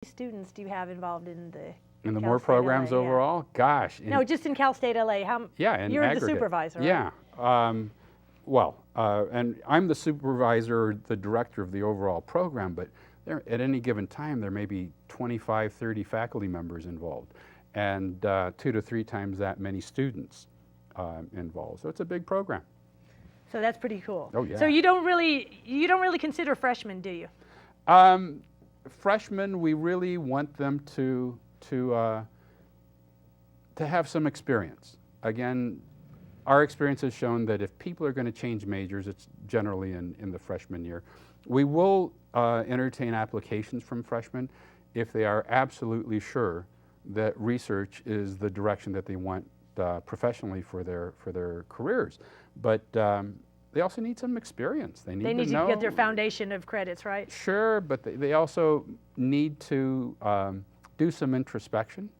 students do you have involved in the And the Cal more State programs LA? overall, gosh. No, just in Cal State LA. Yeah, in You're aggregate. the supervisor, Yeah. right? And I'm the supervisor, the director of the overall program, but there, at any given time, there may be 25, 30 faculty members involved, and 2 to 3 times that many students involved. So it's a big program. So that's pretty cool. Oh, yeah. So you don't really consider freshmen, do you? Freshmen, we really want them to have some experience. Again, our experience has shown that if people are going to change majors, it's generally in the freshman year. We will entertain applications from freshmen if they are absolutely sure that research is the direction that they want professionally for their careers. But they also need some experience. They need to know, get their foundation of credits, right? Sure, but they also need to do some introspection.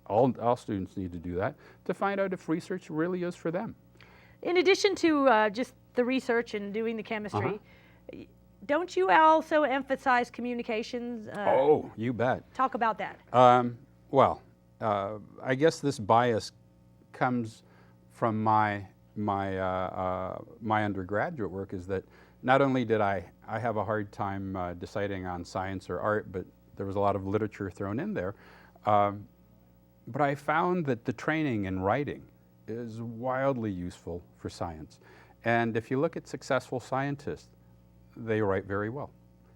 All students need to do that to find out if research really is for them. In addition to just the research and doing the chemistry, don't you also emphasize communications? Oh, you bet. Talk about that. I guess this bias comes from my undergraduate work, is that not only did I have a hard time deciding on science or art, but there was a lot of literature thrown in there. But I found that the training in writing is wildly useful for science. And if you look at successful scientists, they write very well.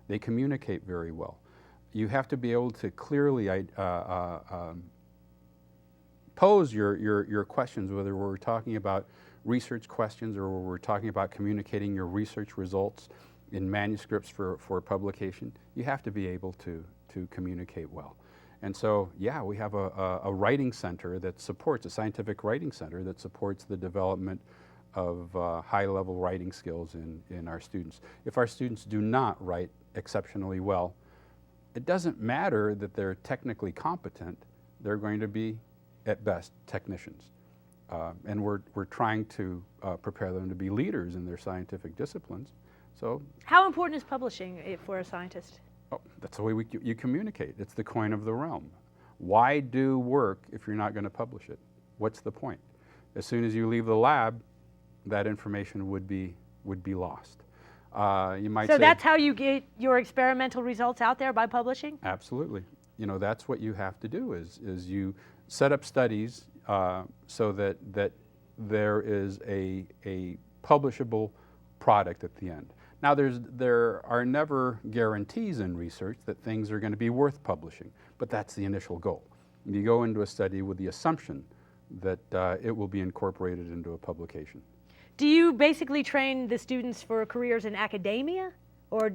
They communicate very well. You have to be able to clearly pose your questions, whether we're talking about research questions or we're talking about communicating your research results in manuscripts for publication. You have to be able to communicate well. And so, yeah, we have a writing center that supports, a scientific writing center that supports the development of high-level writing skills in our students. If our students do not write exceptionally well, it doesn't matter that they're technically competent. They're going to be, at best, technicians. And we're trying to prepare them to be leaders in their scientific disciplines. So, how important is publishing for a scientist? Oh, that's the way you communicate. It's the coin of the realm. Why do work if you're not going to publish it? What's the point? As soon as you leave the lab, that information would be lost. You might so say, that's how you get your experimental results out there, by publishing? Absolutely. You know, that's what you have to do is you set up studies so that there is a publishable product at the end. Now, there are never guarantees in research that things are going to be worth publishing, but that's the initial goal. You go into a study with the assumption that it will be incorporated into a publication. Do you basically train the students for careers in academia or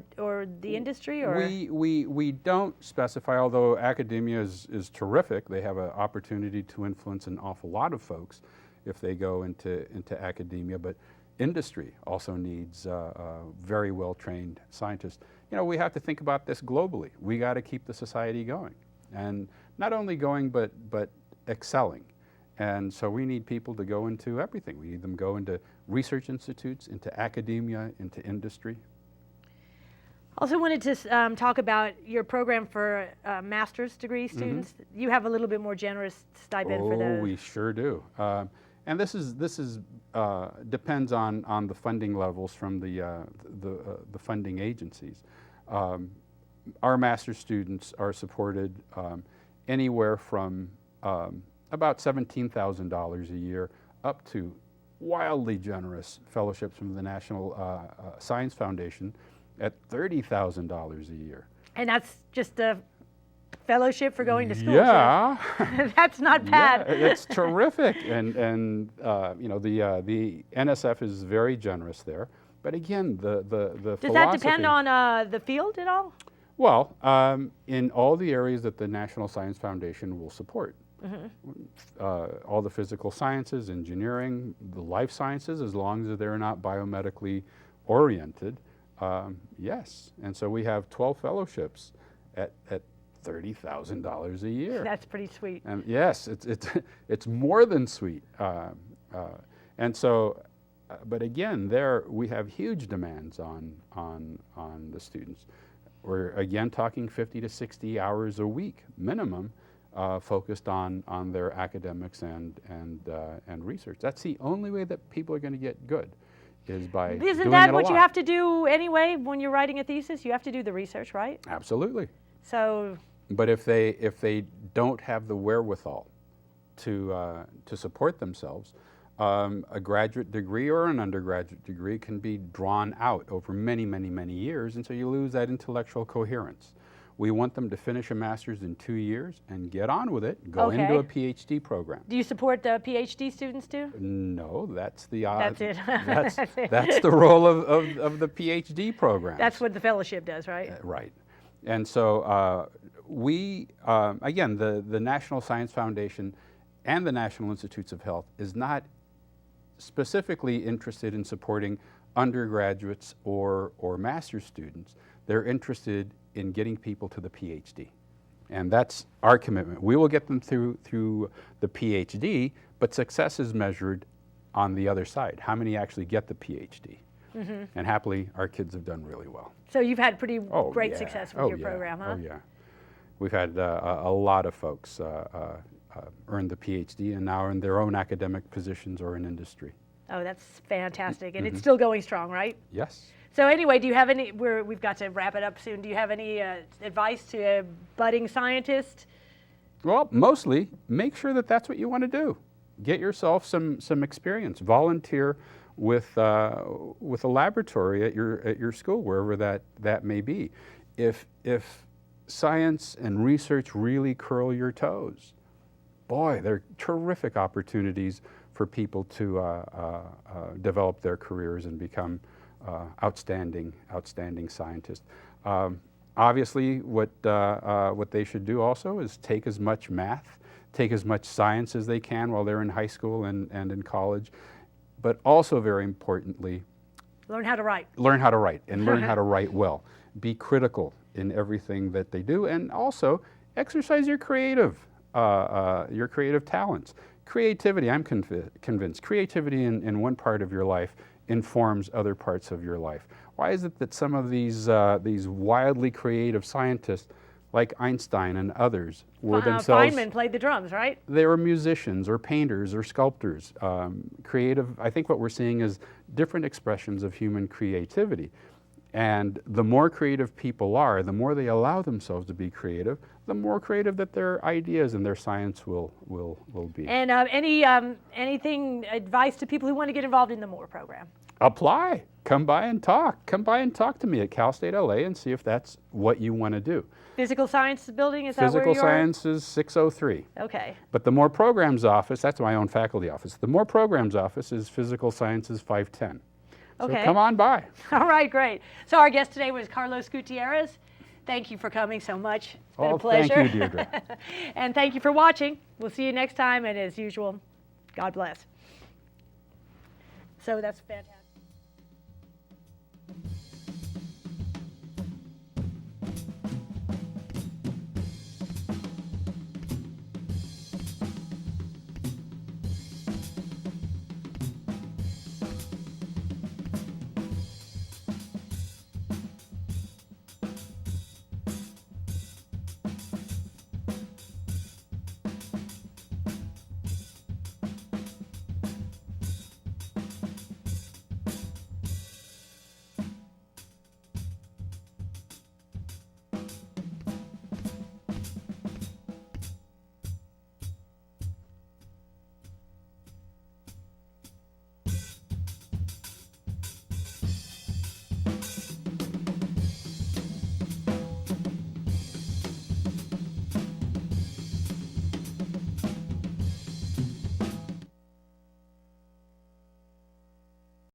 the industry? Or? We don't specify, although academia is terrific. They have an opportunity to influence an awful lot of folks if they go into academia, but industry also needs very well-trained scientists. You know, we have to think about this globally. We got to keep the society going, and not only going, but excelling. And so we need people to go into everything. We need them to go into research institutes, into academia, into industry. Also wanted to talk about your program for master's degree students. You have a little bit more generous stipend for those. Oh, we sure do. And this depends on the funding levels from the funding agencies. Our master's students are supported anywhere from about $17,000 a year up to wildly generous fellowships from the National Science Foundation at $30,000 a year. And that's just a fellowship for going to school. Yeah. So that's not bad. Yeah, it's terrific. And you know, the NSF is very generous there. But again, the Does that depend on the field at all? Well, in all the areas that the National Science Foundation will support. All the physical sciences, engineering, the life sciences, as long as they're not biomedically oriented, yes. And so we have 12 fellowships at $30,000 a year. That's pretty sweet. And yes, it's more than sweet. And so, but again, there we have huge demands on the students. We're again talking 50 to 60 hours a week minimum, focused on their academics and research. That's the only way that people are going to get good, is by doing Isn't that it a what you lot. have to do anyway when you're writing a thesis? You have to do the research, right? Absolutely. So, But if they don't have the wherewithal to support themselves, a graduate degree or an undergraduate degree can be drawn out over many, many, many years, and so you lose that intellectual coherence. We want them to finish a master's in 2 years and get on with it, go into a PhD program. do you support the PhD students too? No, that's the That's it. that's the role of the PhD program. That's what the fellowship does, right? Right. And so we, again, the National Science Foundation and the National Institutes of Health is not specifically interested in supporting undergraduates or master's students. They're interested in getting people to the PhD. And that's our commitment. We will get them through the PhD, but success is measured on the other side. How many actually get the PhD? Mm-hmm. And happily, our kids have done really well. So you've had pretty great success with your program, huh? Oh, yeah. We've had a lot of folks earn the PhD and now are in their own academic positions or in industry. Oh, that's fantastic. And it's still going strong, right? Yes. So anyway, do you have any, we've got to wrap it up soon, do you have any advice to a budding scientist? Well, mostly, make sure that that's what you want to do. Get yourself some experience. Volunteer with a laboratory at your school, wherever that may be. If science and research really curl your toes, boy, they're terrific opportunities for people to develop their careers and become outstanding scientists. Obviously, what they should do also is take as much math, take as much science as they can while they're in high school and in college, but also very importantly, learn how to write. Learn how to write and learn how to write well. Be critical in everything that they do, and also exercise your creative talents. Creativity, I'm convinced, creativity in one part of your life informs other parts of your life. Why is it that some of these wildly creative scientists, like Einstein and others, were themselves... Feynman played the drums, right? They were musicians or painters or sculptors. Creative, I think what we're seeing is different expressions of human creativity. And the more creative people are, the more they allow themselves to be creative, the more creative that their ideas and their science will be. And anything, advice to people who want to get involved in the Moore program? Apply. Come by and talk. Come by and talk to me at Cal State LA and see if that's what you want to do. Physical Science Building, is that where you are? Physical Science is 603. Okay. But the Moore Programs Office, that's my own faculty office, the Moore Programs Office is Physical Sciences 510. So Okay. come on by. All right, great. So our guest today was Carlos Gutierrez. Thank you for coming so much. It's been a pleasure. Thank you, Deirdre. And thank you for watching. We'll see you next time, and as usual, God bless. So that's fantastic.